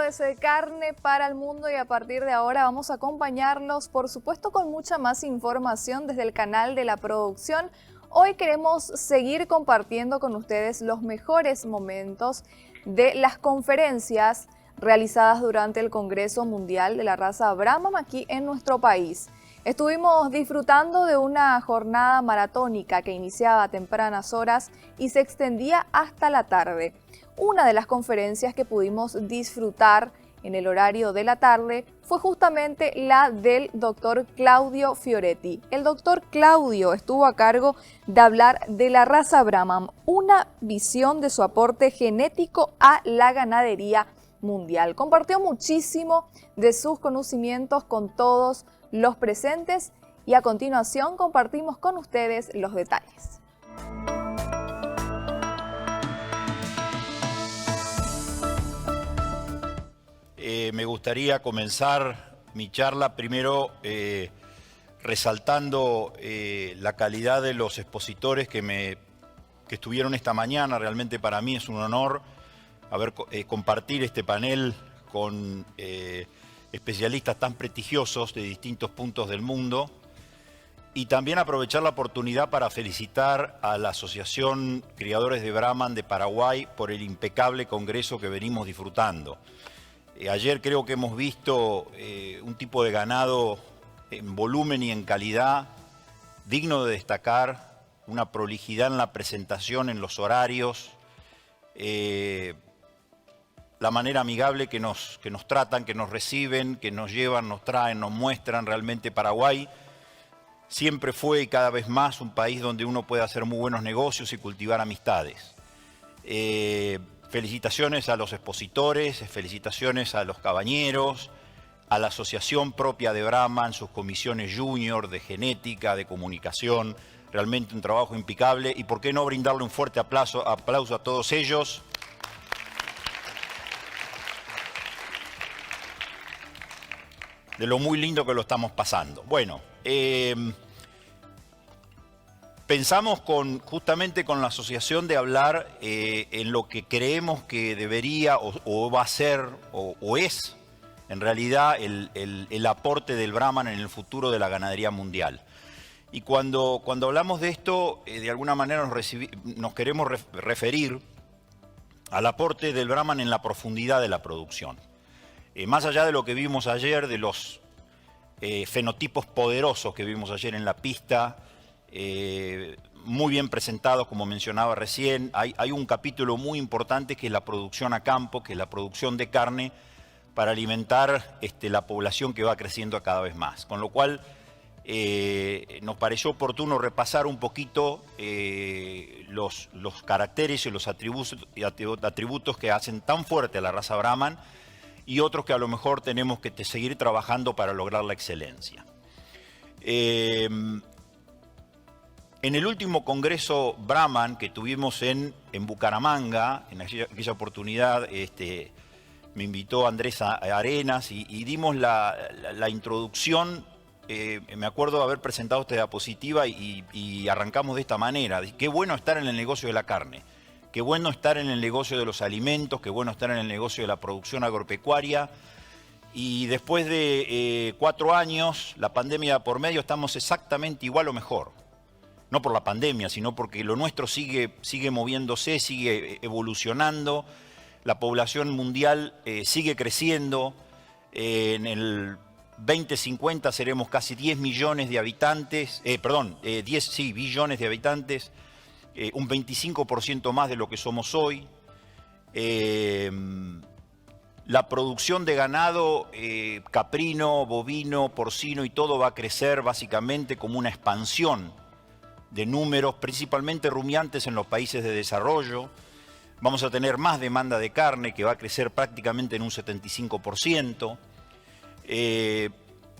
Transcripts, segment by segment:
es Carne para el Mundo y a partir de ahora vamos a acompañarlos, por supuesto, con mucha más información desde el canal de la producción. Hoy queremos seguir compartiendo con ustedes los mejores momentos de las conferencias realizadas durante el Congreso Mundial de la Raza Brahman aquí en nuestro país. Estuvimos disfrutando de una jornada maratónica que iniciaba a tempranas horas y se extendía hasta la tarde. Una de las conferencias que pudimos disfrutar en el horario de la tarde fue justamente la del doctor Claudio Fioretti. El doctor Claudio estuvo a cargo de hablar de la raza Brahman, una visión de su aporte genético a la ganadería mundial. Compartió muchísimo de sus conocimientos con todos los presentes y a continuación compartimos con ustedes los detalles. Me gustaría comenzar mi charla primero resaltando la calidad de los expositores que estuvieron esta mañana. Realmente para mí es un honor compartir este panel con especialistas tan prestigiosos de distintos puntos del mundo y también aprovechar la oportunidad para felicitar a la Asociación Criadores de Brahman de Paraguay por el impecable congreso que venimos disfrutando. Ayer creo que hemos visto un tipo de ganado en volumen y en calidad digno de destacar, una prolijidad en la presentación, en los horarios, la manera amigable que nos tratan, que nos reciben, que nos llevan, nos traen, nos muestran. Realmente Paraguay siempre fue y cada vez más un país donde uno puede hacer muy buenos negocios y cultivar amistades. Felicitaciones a los expositores, felicitaciones a los cabañeros, a la asociación propia de Brahman, sus comisiones junior de genética, de comunicación. Realmente un trabajo impecable y por qué no brindarle un fuerte aplauso a todos ellos. De lo muy lindo que lo estamos pasando. Bueno, pensamos justamente con la asociación de hablar en lo que creemos que debería o va a ser o es en realidad el aporte del Brahman en el futuro de la ganadería mundial. Y cuando hablamos de esto, de alguna manera nos queremos referir al aporte del Brahman en la profundidad de la producción. Más allá de lo que vimos ayer, de los fenotipos poderosos que vimos ayer en la pista, muy bien presentados, como mencionaba recién, hay un capítulo muy importante que es la producción a campo, que es la producción de carne para alimentar la población que va creciendo cada vez más. Con lo cual nos pareció oportuno repasar un poquito los caracteres y los atributos que hacen tan fuerte a la raza Brahman y otros que a lo mejor tenemos que seguir trabajando para lograr la excelencia. En el último congreso Brahman que tuvimos en Bucaramanga, en aquella oportunidad me invitó Andrés Arenas y dimos la introducción. Me acuerdo de haber presentado esta diapositiva y arrancamos de esta manera. Qué bueno estar en el negocio de la carne. Qué bueno estar en el negocio de los alimentos, qué bueno estar en el negocio de la producción agropecuaria. Y después de 4 años, la pandemia por medio, estamos exactamente igual o mejor. No por la pandemia, sino porque lo nuestro sigue moviéndose, sigue evolucionando. La población mundial sigue creciendo. En el 2050 seremos casi 10 millones de habitantes, billones de habitantes. Un 25% más de lo que somos hoy. La producción de ganado caprino, bovino, porcino y todo va a crecer básicamente como una expansión de números, principalmente rumiantes en los países de desarrollo. Vamos a tener más demanda de carne que va a crecer prácticamente en un 75%.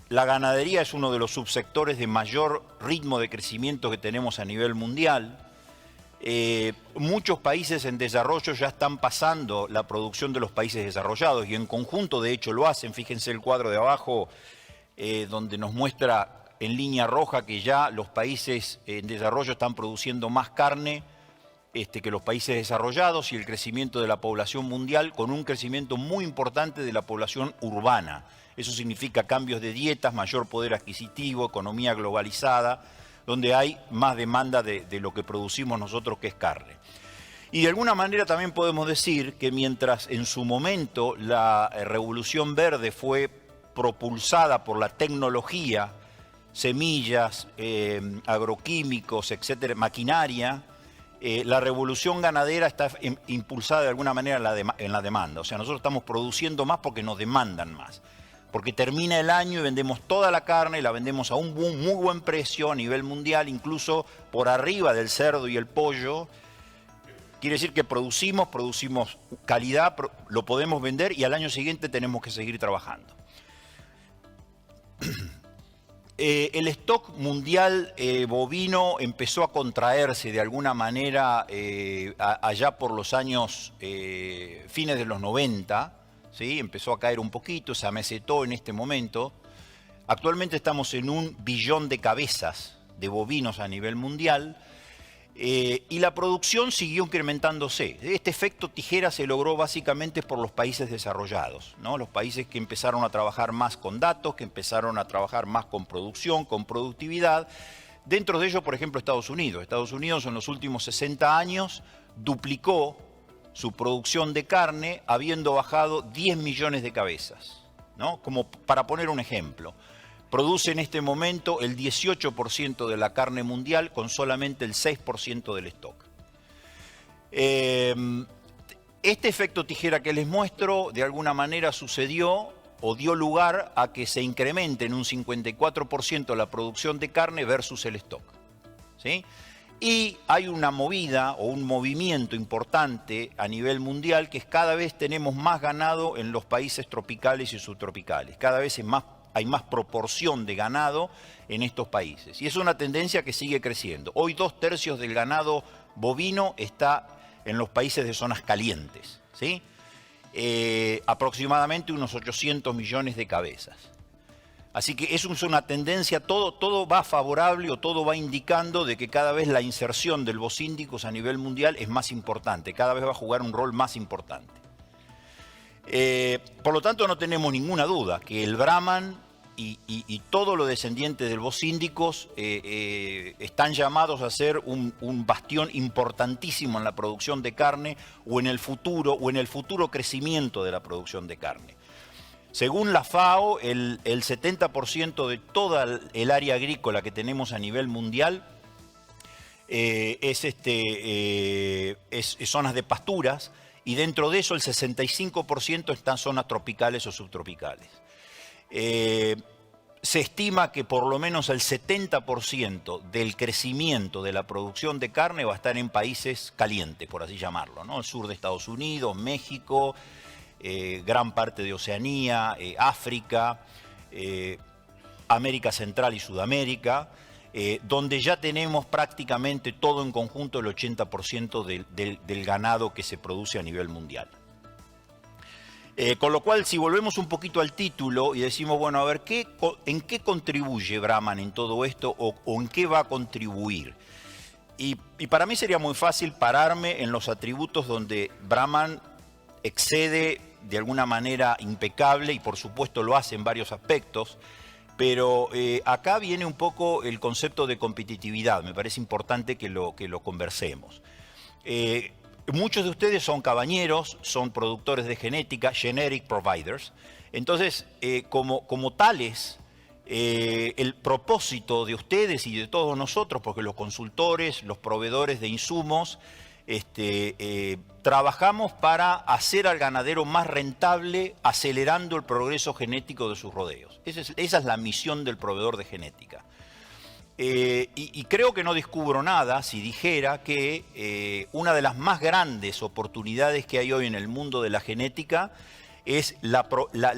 La ganadería es uno de los subsectores de mayor ritmo de crecimiento que tenemos a nivel mundial. Muchos países en desarrollo ya están pasando la producción de los países desarrollados y en conjunto de hecho lo hacen. Fíjense el cuadro de abajo donde nos muestra en línea roja que ya los países en desarrollo están produciendo más carne que los países desarrollados y el crecimiento de la población mundial, con un crecimiento muy importante de la población urbana. Eso significa cambios de dietas, mayor poder adquisitivo, economía globalizada, donde hay más demanda de lo que producimos nosotros, que es carne. Y de alguna manera también podemos decir que mientras en su momento la revolución verde fue propulsada por la tecnología, semillas, agroquímicos, etcétera, maquinaria, la revolución ganadera está impulsada de alguna manera en la demanda. O sea, nosotros estamos produciendo más porque nos demandan más. Porque termina el año y vendemos toda la carne, la vendemos a un muy buen precio a nivel mundial, incluso por arriba del cerdo y el pollo. Quiere decir que producimos calidad, lo podemos vender y al año siguiente tenemos que seguir trabajando. El stock mundial bovino empezó a contraerse de alguna manera allá por los años fines de los 90, ¿sí? Empezó a caer un poquito, se amesetó en este momento. Actualmente estamos en 1 billón de cabezas de bovinos a nivel mundial. Y la producción siguió incrementándose. Este efecto tijera se logró básicamente por los países desarrollados, ¿no? Los países que empezaron a trabajar más con datos, que empezaron a trabajar más con producción, con productividad. Dentro de ello, por ejemplo, Estados Unidos. Estados Unidos en los últimos 60 años duplicó su producción de carne, habiendo bajado 10 millones de cabezas, ¿no? Como para poner un ejemplo. Produce en este momento el 18% de la carne mundial con solamente el 6% del stock. Este efecto tijera que les muestro de alguna manera sucedió o dio lugar a que se incremente en un 54% la producción de carne versus el stock, ¿sí? Y hay una movida o un movimiento importante a nivel mundial, que es cada vez tenemos más ganado en los países tropicales y subtropicales. Cada vez hay más proporción de ganado en estos países. Y es una tendencia que sigue creciendo. Hoy 2/3 del ganado bovino está en los países de zonas calientes, ¿sí? Aproximadamente unos 800 millones de cabezas. Así que es una tendencia, todo va favorable o todo va indicando de que cada vez la inserción del bocíndicos a nivel mundial es más importante, cada vez va a jugar un rol más importante. Por lo tanto, no tenemos ninguna duda que el Brahman y todo lo descendiente del bocíndicos están llamados a ser un bastión importantísimo en la producción de carne o en el futuro crecimiento de la producción de carne. Según la FAO, el 70% de toda el área agrícola que tenemos a nivel mundial es zonas de pasturas, y dentro de eso el 65% está en zonas tropicales o subtropicales. Se estima que por lo menos el 70% del crecimiento de la producción de carne va a estar en países calientes, por así llamarlo, ¿no? El sur de Estados Unidos, México, gran parte de Oceanía, África, América Central y Sudamérica, donde ya tenemos prácticamente todo en conjunto, el 80% del ganado que se produce a nivel mundial. Con lo cual, si volvemos un poquito al título y decimos, bueno, a ver, ¿en qué contribuye Brahman en todo esto o en qué va a contribuir? Y para mí sería muy fácil pararme en los atributos donde Brahman excede de alguna manera impecable, y por supuesto lo hace en varios aspectos, pero acá viene un poco el concepto de competitividad. Me parece importante que lo conversemos. Muchos de ustedes son cabañeros, son productores de genética, genetic providers. Entonces, como tales, el propósito de ustedes y de todos nosotros, porque los consultores, los proveedores de insumos, trabajamos para hacer al ganadero más rentable, acelerando el progreso genético de sus rodeos. Esa es la misión del proveedor de genética. Y creo que no descubro nada si dijera que una de las más grandes oportunidades que hay hoy en el mundo de la genética es la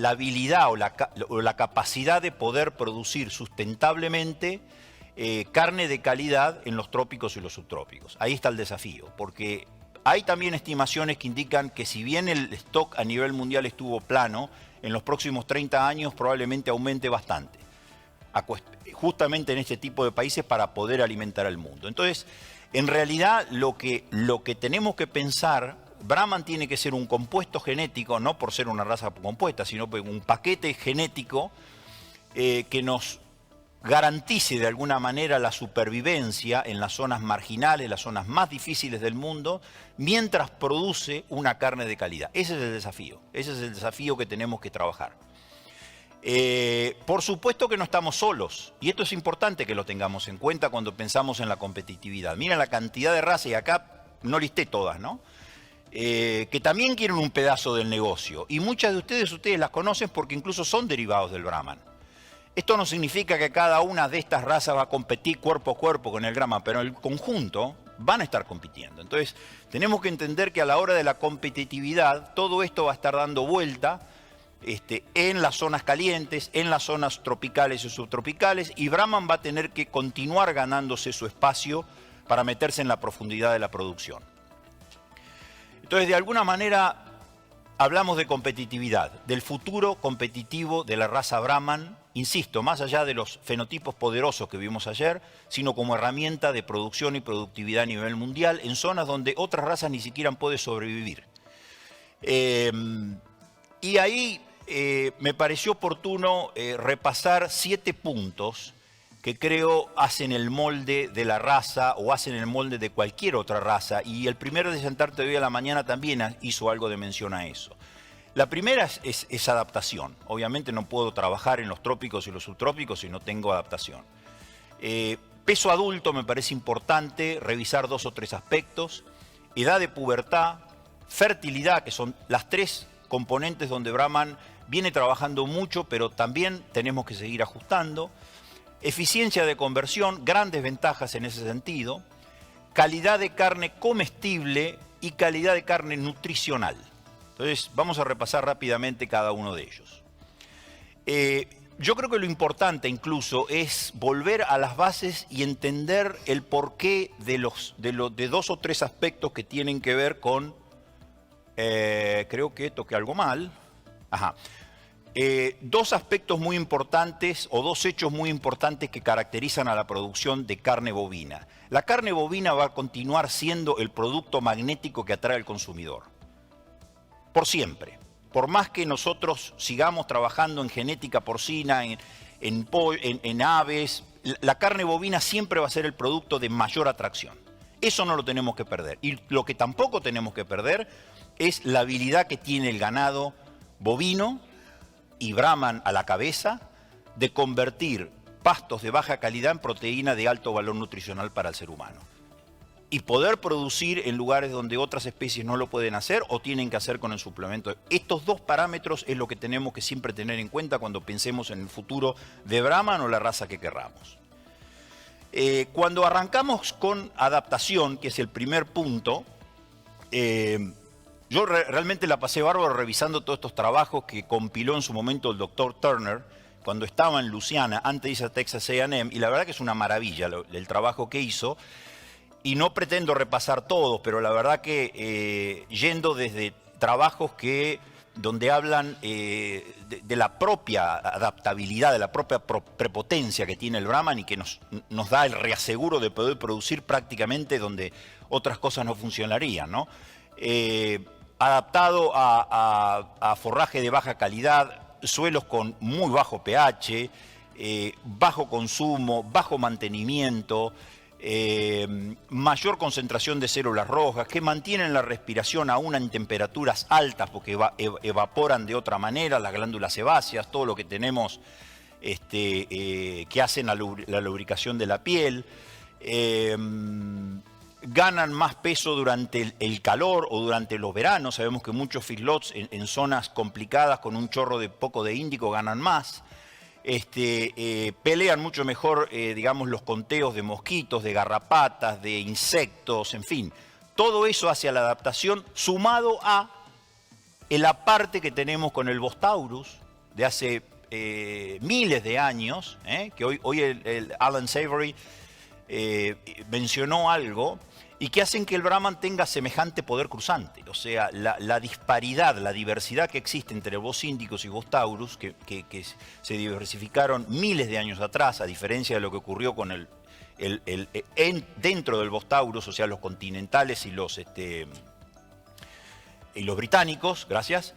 habilidad o la capacidad de poder producir sustentablemente carne de calidad en los trópicos y los subtrópicos. Ahí está el desafío, porque hay también estimaciones que indican que si bien el stock a nivel mundial estuvo plano, en los próximos 30 años probablemente aumente bastante, justamente en este tipo de países para poder alimentar al mundo. Entonces, En realidad lo que tenemos que pensar, Brahman tiene que ser un compuesto genético, no por ser una raza compuesta, sino un paquete genético que nos garantice de alguna manera la supervivencia en las zonas marginales, las zonas más difíciles del mundo, mientras produce una carne de calidad. Ese es el desafío que tenemos que trabajar. Por supuesto que no estamos solos, y esto es importante que lo tengamos en cuenta cuando pensamos en la competitividad. Miren la cantidad de razas, y acá no listé todas, ¿no? Que también quieren un pedazo del negocio, y muchas de ustedes las conocen porque incluso son derivados del Brahman. Esto no significa que cada una de estas razas va a competir cuerpo a cuerpo con el Brahman, pero en el conjunto van a estar compitiendo. Entonces, tenemos que entender que a la hora de la competitividad, todo esto va a estar dando vuelta en las zonas calientes, en las zonas tropicales y subtropicales, y Brahman va a tener que continuar ganándose su espacio para meterse en la profundidad de la producción. Entonces, de alguna manera, hablamos de competitividad, del futuro competitivo de la raza Brahman, insisto, más allá de los fenotipos poderosos que vimos ayer, sino como herramienta de producción y productividad a nivel mundial en zonas donde otras razas ni siquiera pueden sobrevivir. Y ahí me pareció oportuno repasar 7 puntos que creo hacen el molde de la raza o hacen el molde de cualquier otra raza. Y el primero de Sentarte Hoy a la Mañana también hizo algo de mención a eso. La primera es adaptación. Obviamente no puedo trabajar en los trópicos y los subtrópicos si no tengo adaptación. Peso adulto me parece importante revisar 2 o 3 aspectos. Edad de pubertad, fertilidad, que son las 3 componentes donde Brahman viene trabajando mucho, pero también tenemos que seguir ajustando. Eficiencia de conversión, grandes ventajas en ese sentido. Calidad de carne comestible y calidad de carne nutricional. Entonces, vamos a repasar rápidamente cada uno de ellos. Yo creo que lo importante incluso es volver a las bases y entender el porqué de 2 o 3 aspectos que tienen que ver con... creo que toqué algo mal. Ajá. 2 aspectos muy importantes o 2 hechos muy importantes que caracterizan a la producción de carne bovina. La carne bovina va a continuar siendo el producto magnético que atrae al consumidor. Por siempre. Por más que nosotros sigamos trabajando en genética porcina, en aves, la carne bovina siempre va a ser el producto de mayor atracción. Eso no lo tenemos que perder. Y lo que tampoco tenemos que perder es la habilidad que tiene el ganado bovino, y Brahman a la cabeza, de convertir pastos de baja calidad en proteína de alto valor nutricional para el ser humano. Y poder producir en lugares donde otras especies no lo pueden hacer o tienen que hacer con el suplemento. Estos 2 parámetros es lo que tenemos que siempre tener en cuenta cuando pensemos en el futuro de Brahman o la raza que querramos. Cuando arrancamos con adaptación, que es el primer punto, yo realmente la pasé bárbaro revisando todos estos trabajos que compiló en su momento el Dr. Turner cuando estaba en Luisiana, antes de irse a Texas A&M, y la verdad que es una maravilla el trabajo que hizo. Y no pretendo repasar todos, pero la verdad que yendo desde trabajos donde hablan de la propia adaptabilidad, de la propia prepotencia que tiene el Brahman y que nos da el reaseguro de poder producir prácticamente donde otras cosas no funcionarían, ¿no? Adaptado a forraje de baja calidad, suelos con muy bajo pH, bajo consumo, bajo mantenimiento, mayor concentración de células rojas, que mantienen la respiración aún en temperaturas altas porque evaporan de otra manera, las glándulas sebáceas, todo lo que tenemos que hacen la lubricación de la piel. Ganan más peso durante el calor o durante los veranos. Sabemos que muchos feedlots en zonas complicadas con un chorro de poco de índico ganan más. Pelean mucho mejor, digamos, los conteos de mosquitos, de garrapatas, de insectos, en fin. Todo eso hacia la adaptación, sumado a la parte que tenemos con el Bos taurus de hace miles de años, que hoy el Alan Savory mencionó algo, y que hacen que el Brahman tenga semejante poder cruzante. O sea, la disparidad, la diversidad que existe entre Bos indicus y Bos taurus, que se diversificaron miles de años atrás, a diferencia de lo que ocurrió con el dentro del Bostaurus, o sea, los continentales y los británicos, gracias,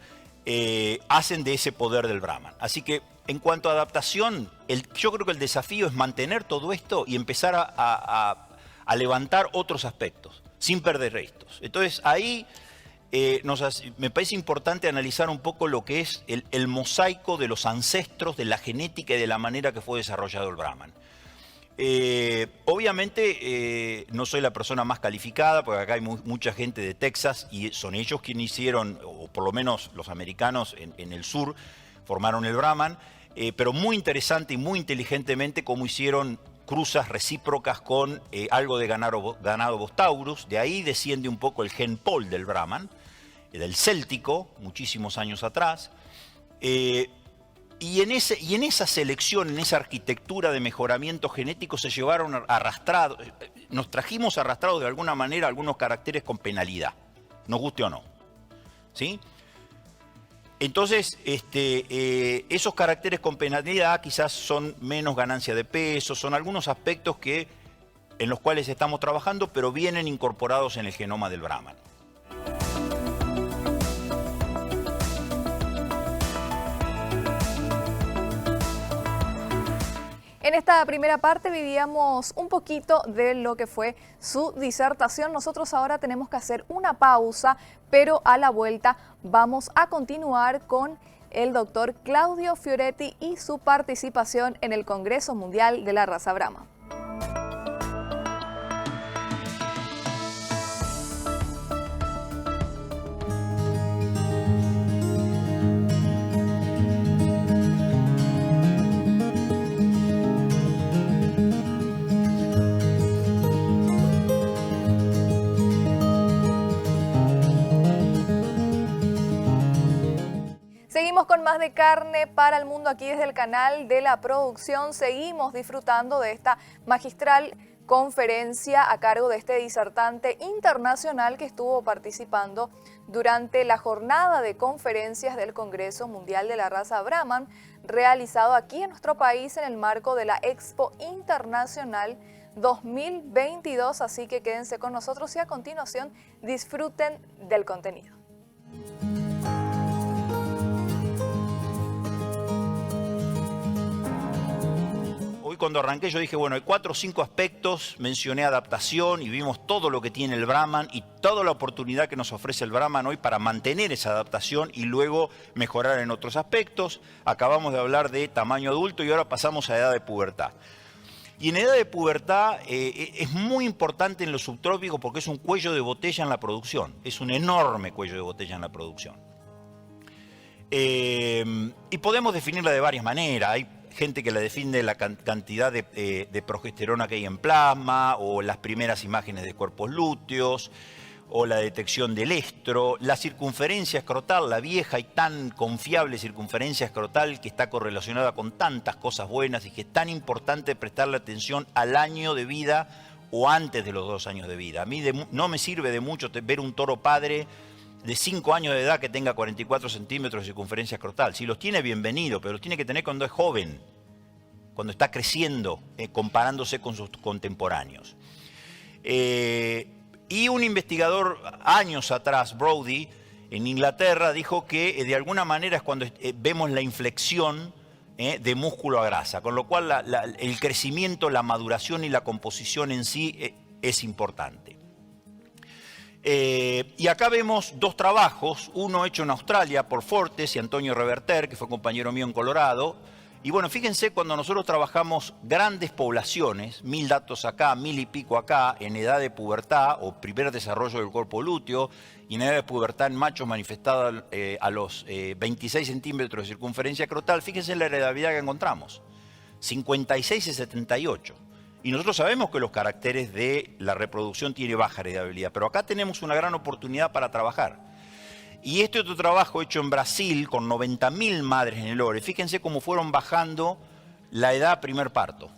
hacen de ese poder del Brahman. Así que en cuanto a adaptación, yo creo que el desafío es mantener todo esto y empezar a levantar otros aspectos, sin perder estos. Entonces ahí me parece importante analizar un poco lo que es el mosaico de los ancestros, de la genética y de la manera que fue desarrollado el Brahman. Obviamente no soy la persona más calificada, porque acá hay mucha gente de Texas y son ellos quienes hicieron, o por lo menos los americanos en el sur, formaron el Brahman, pero muy interesante y muy inteligentemente cómo hicieron cruzas recíprocas con algo de ganado Bostaurus. De ahí desciende un poco el gen Pol del Brahman, del céltico, muchísimos años atrás. Y en esa selección, en esa arquitectura de mejoramiento genético se llevaron arrastrados, nos trajimos arrastrados de alguna manera algunos caracteres con penalidad, nos guste o no, ¿sí? Entonces, esos caracteres con penalidad quizás son menos ganancia de peso, son algunos aspectos en los cuales estamos trabajando, pero vienen incorporados en el genoma del Brahman. En esta primera parte vivíamos un poquito de lo que fue su disertación. Nosotros ahora tenemos que hacer una pausa, pero a la vuelta vamos a continuar con el doctor Claudio Fioretti y su participación en el Congreso Mundial de la Raza Brahma. Seguimos con más de Carne para el Mundo aquí desde el canal de la producción. Seguimos disfrutando de esta magistral conferencia a cargo de este disertante internacional que estuvo participando durante la jornada de conferencias del Congreso Mundial de la Raza Brahman, realizado aquí en nuestro país en el marco de la Expo Internacional 2022. Así que quédense con nosotros y a continuación disfruten del contenido. Hoy cuando arranqué yo dije, bueno, hay 4 o 5 aspectos, mencioné adaptación y vimos todo lo que tiene el Brahman y toda la oportunidad que nos ofrece el Brahman hoy para mantener esa adaptación y luego mejorar en otros aspectos. Acabamos de hablar de tamaño adulto y ahora pasamos a edad de pubertad. Y en edad de pubertad es muy importante en los subtrópicos porque es un cuello de botella en la producción, es un enorme cuello de botella en la producción. Y podemos definirla de varias maneras. Hay gente que la define la cantidad de progesterona que hay en plasma, o las primeras imágenes de cuerpos lúteos, o la detección del estro, la circunferencia escrotal, la vieja y tan confiable circunferencia escrotal que está correlacionada con tantas cosas buenas y que es tan importante prestarle atención al año de vida o antes de los 2 años de vida. A mí no me sirve de mucho ver un toro padre de 5 años de edad que tenga 44 centímetros de circunferencia escrotal. Si los tiene, bienvenido, pero los tiene que tener cuando es joven, cuando está creciendo, comparándose con sus contemporáneos. Y un investigador años atrás, Brody, en Inglaterra, dijo que de alguna manera es cuando vemos la inflexión de músculo a grasa, con lo cual el crecimiento, la maduración y la composición en sí es importante. Y acá vemos 2 trabajos, uno hecho en Australia por Fortes y Antonio Reverter, que fue compañero mío en Colorado. Y bueno, fíjense, cuando nosotros trabajamos grandes poblaciones, 1000 datos acá, 1000 y pico acá, en edad de pubertad o primer desarrollo del cuerpo lúteo, y en edad de pubertad en machos manifestada a los 26 centímetros de circunferencia escrotal, fíjense en la heredabilidad que encontramos, 56 y 78. Y nosotros sabemos que los caracteres de la reproducción tienen baja heredabilidad, pero acá tenemos una gran oportunidad para trabajar. Y este otro trabajo hecho en Brasil con 90.000 madres en el ORE, fíjense cómo fueron bajando la edad primer parto.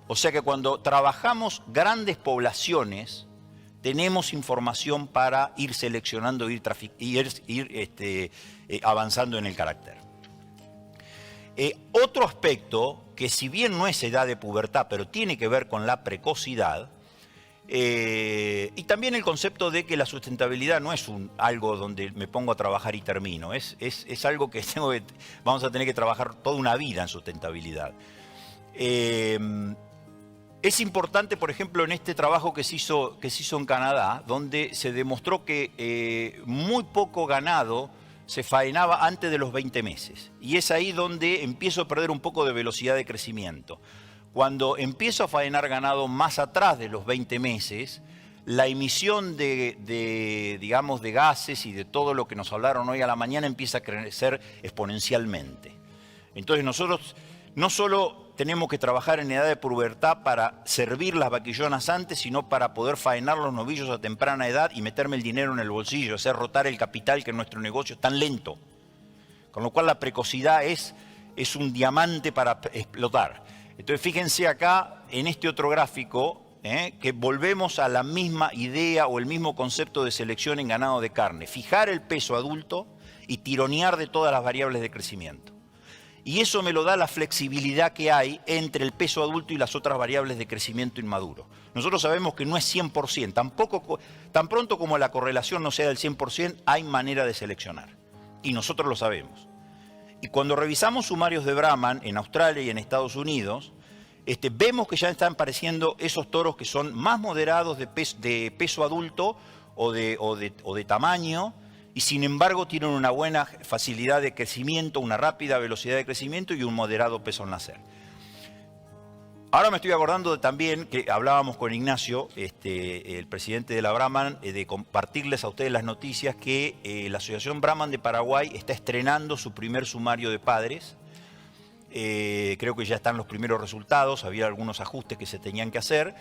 O sea que cuando trabajamos grandes poblaciones, tenemos información para ir seleccionando, ir avanzando en el carácter. Otro aspecto que si bien no es edad de pubertad, pero tiene que ver con la precocidad, y también el concepto de que la sustentabilidad no es algo donde me pongo a trabajar y termino, es algo que vamos a tener que trabajar toda una vida en sustentabilidad. Es importante, por ejemplo, en este trabajo que se hizo en Canadá, donde se demostró que muy poco ganado se faenaba antes de los 20 meses. Y es ahí donde empiezo a perder un poco de velocidad de crecimiento. Cuando empiezo a faenar ganado más atrás de los 20 meses, la emisión digamos, de gases y de todo lo que nos hablaron hoy a la mañana empieza a crecer exponencialmente. Entonces nosotros no solo tenemos que trabajar en edad de pubertad para servir las vaquillonas antes, sino para poder faenar los novillos a temprana edad y meterme el dinero en el bolsillo, hacer rotar el capital, que nuestro negocio es tan lento. Con lo cual la precocidad es un diamante para explotar. Entonces fíjense acá en este otro gráfico, que volvemos a la misma idea o el mismo concepto de selección en ganado de carne. Fijar el peso adulto y tironear de todas las variables de crecimiento. Y eso me lo da la flexibilidad que hay entre el peso adulto y las otras variables de crecimiento inmaduro. Nosotros sabemos que no es 100%, tan pronto como la correlación no sea del 100%, hay manera de seleccionar. Y nosotros lo sabemos. Y cuando revisamos sumarios de Brahman en Australia y en Estados Unidos, vemos que ya están apareciendo esos toros que son más moderados de peso adulto o de tamaño, y sin embargo tienen una buena facilidad de crecimiento, una rápida velocidad de crecimiento y un moderado peso al nacer. Ahora me estoy acordando también que hablábamos con Ignacio, el presidente de la Brahman, de compartirles a ustedes las noticias que la Asociación Brahman de Paraguay está estrenando su primer sumario de padres. Creo que ya están los primeros resultados, había algunos ajustes que se tenían que hacer,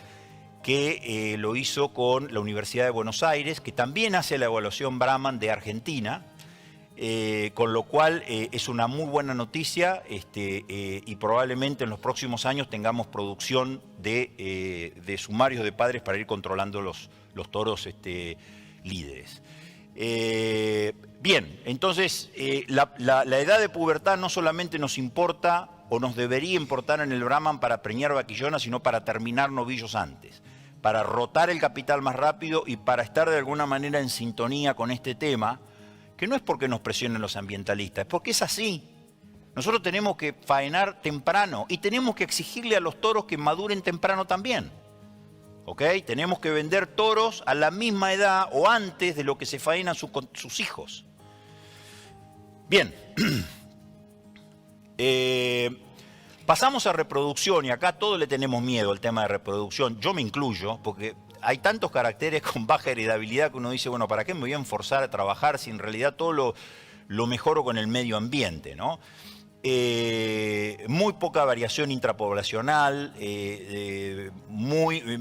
que lo hizo con la Universidad de Buenos Aires, que también hace la evaluación Brahman de Argentina, con lo cual es una muy buena noticia, y probablemente en los próximos años tengamos producción de sumarios de padres para ir controlando los toros líderes. Bien, entonces la edad de pubertad no solamente nos importa o nos debería importar en el Brahman para preñar vaquillonas, sino para terminar novillos antes, para rotar el capital más rápido y para estar de alguna manera en sintonía con este tema, que no es porque nos presionen los ambientalistas, es porque es así. Nosotros tenemos que faenar temprano y tenemos que exigirle a los toros que maduren temprano también. ¿Ok? Tenemos que vender toros a la misma edad o antes de lo que se faenan sus hijos. Bien. Pasamos a reproducción y acá todos le tenemos miedo al tema de reproducción. Yo me incluyo porque hay tantos caracteres con baja heredabilidad que uno dice, bueno, ¿para qué me voy a forzar a trabajar si en realidad todo lo mejoro con el medio ambiente, ¿no? Muy poca variación intrapoblacional,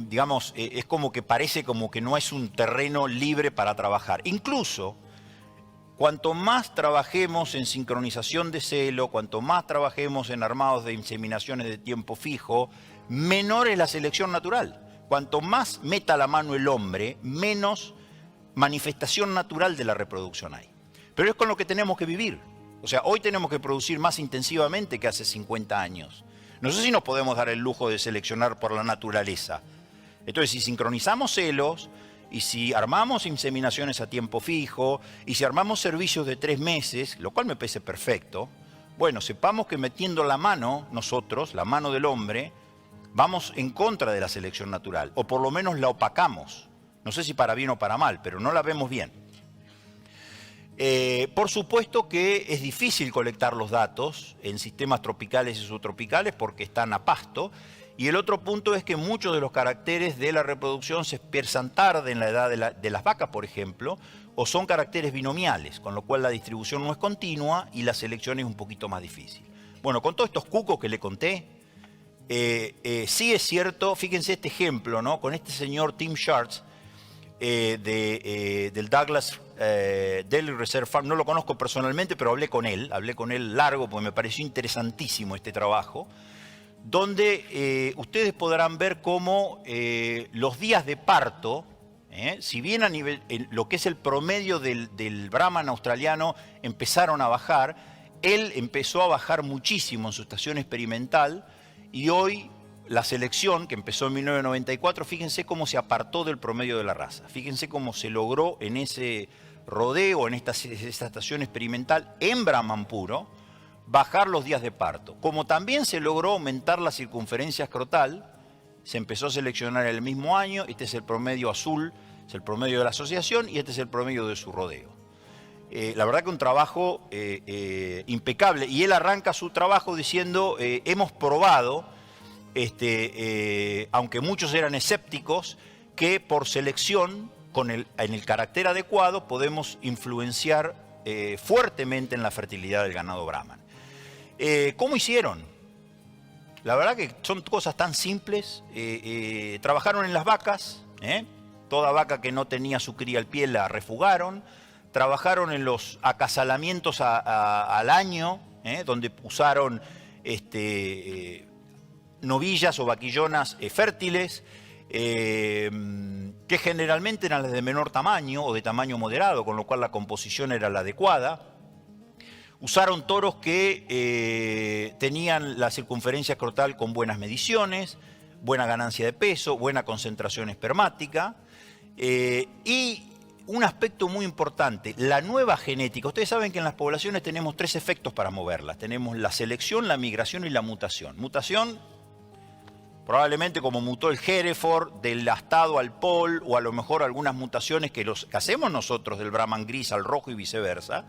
digamos, es como que parece como que no es un terreno libre para trabajar. Incluso, cuanto más trabajemos en sincronización de celo, cuanto más trabajemos en armados de inseminaciones de tiempo fijo, menor es la selección natural. Cuanto más meta la mano el hombre, menos manifestación natural de la reproducción hay. Pero es con lo que tenemos que vivir. O sea, hoy tenemos que producir más intensivamente que hace 50 años. No sé si nos podemos dar el lujo de seleccionar por la naturaleza. Entonces, si sincronizamos celos, y si armamos inseminaciones a tiempo fijo, y si armamos servicios de 3 meses, lo cual me parece perfecto, bueno, sepamos que metiendo la mano, nosotros, la mano del hombre, vamos en contra de la selección natural, o por lo menos la opacamos. No sé si para bien o para mal, pero no la vemos bien. Por supuesto que es difícil colectar los datos en sistemas tropicales y subtropicales porque están a pasto. Y el otro punto es que muchos de los caracteres de la reproducción se expresan tarde en la edad de las vacas, por ejemplo, o son caracteres binomiales, con lo cual la distribución no es continua y la selección es un poquito más difícil. Bueno, con todos estos cucos que le conté, sí es cierto, fíjense este ejemplo, ¿no? Con este señor Tim Schartz, del Douglas Dairy Reserve Farm. No lo conozco personalmente, pero hablé con él largo porque me pareció interesantísimo este trabajo, donde ustedes podrán ver cómo los días de parto, si bien lo que es el promedio del Brahman australiano empezaron a bajar, él empezó a bajar muchísimo en su estación experimental y hoy la selección, que empezó en 1994, fíjense cómo se apartó del promedio de la raza. Fíjense cómo se logró en ese rodeo, en esta estación experimental en Brahman puro, bajar los días de parto. Como también se logró aumentar la circunferencia escrotal, se empezó a seleccionar el mismo año, este es el promedio azul, es el promedio de la asociación y este es el promedio de su rodeo. La verdad que un trabajo impecable. Y él arranca su trabajo diciendo, hemos probado, aunque muchos eran escépticos, que por selección, en el carácter adecuado, podemos influenciar fuertemente en la fertilidad del ganado Brahman. ¿Cómo hicieron? La verdad que son cosas tan simples. Trabajaron en las vacas, toda vaca que no tenía su cría al pie la refugaron. Trabajaron en los acasalamientos al año, donde usaron novillas o vaquillonas fértiles, que generalmente eran las de menor tamaño o de tamaño moderado, con lo cual la composición era la adecuada. Usaron toros que tenían la circunferencia escrotal con buenas mediciones, buena ganancia de peso, buena concentración espermática y un aspecto muy importante, la nueva genética. Ustedes saben que en las poblaciones tenemos 3 efectos para moverlas. Tenemos la selección, la migración y la mutación. Mutación, probablemente como mutó el Hereford del astado al pol, o a lo mejor algunas mutaciones que hacemos nosotros del Brahman gris al rojo y viceversa.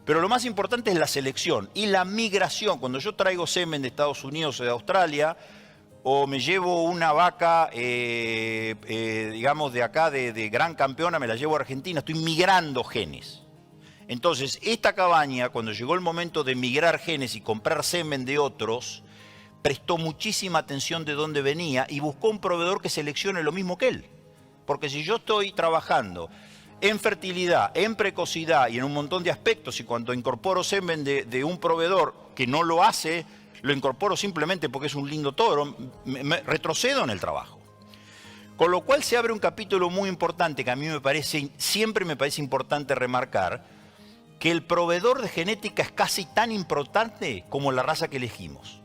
Pero lo más importante es la selección y la migración. Cuando yo traigo semen de Estados Unidos o de Australia, o me llevo una vaca, digamos, de acá, de gran campeona, me la llevo a Argentina, estoy migrando genes. Entonces, esta cabaña, cuando llegó el momento de migrar genes y comprar semen de otros, prestó muchísima atención de dónde venía y buscó un proveedor que seleccione lo mismo que él. Porque si yo estoy trabajando en fertilidad, en precocidad y en un montón de aspectos, y cuando incorporo semen de un proveedor que no lo hace, lo incorporo simplemente porque es un lindo toro, me retrocedo en el trabajo. Con lo cual se abre un capítulo muy importante que a mí siempre me parece importante remarcar, que el proveedor de genética es casi tan importante como la raza que elegimos.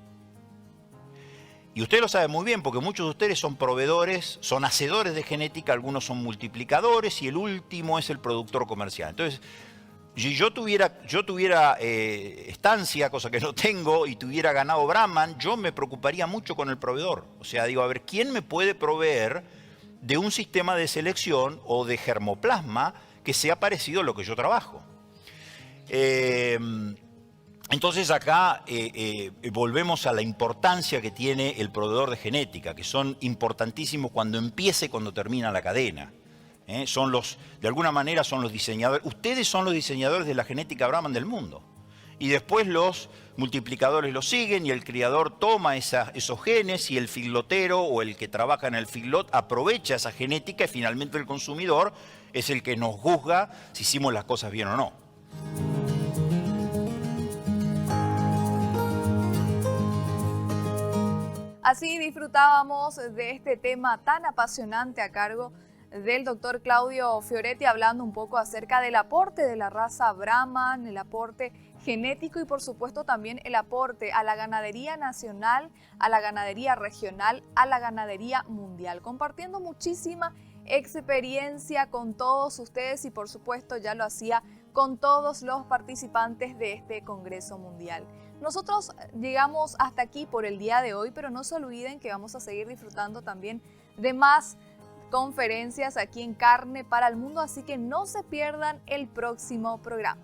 Y usted lo sabe muy bien porque muchos de ustedes son proveedores, son hacedores de genética, algunos son multiplicadores y el último es el productor comercial. Entonces, si yo tuviera estancia, cosa que no tengo, y tuviera ganado Brahman, yo me preocuparía mucho con el proveedor. O sea, digo, a ver, ¿quién me puede proveer de un sistema de selección o de germoplasma que sea parecido a lo que yo trabajo? Entonces acá volvemos a la importancia que tiene el proveedor de genética, que son importantísimos cuando empieza y cuando termina la cadena. De alguna manera son los diseñadores. Ustedes son los diseñadores de la genética Brahman del mundo. Y después los multiplicadores los siguen y el criador toma esos genes y el figlotero o el que trabaja en el figlot aprovecha esa genética y finalmente el consumidor es el que nos juzga si hicimos las cosas bien o no. Así disfrutábamos de este tema tan apasionante a cargo del doctor Claudio Fioretti, hablando un poco acerca del aporte de la raza Brahman, el aporte genético y por supuesto también el aporte a la ganadería nacional, a la ganadería regional, a la ganadería mundial, compartiendo muchísima experiencia con todos ustedes y por supuesto ya lo hacía con todos los participantes de este Congreso Mundial. Nosotros llegamos hasta aquí por el día de hoy, pero no se olviden que vamos a seguir disfrutando también de más conferencias aquí en Carne para el Mundo, así que no se pierdan el próximo programa.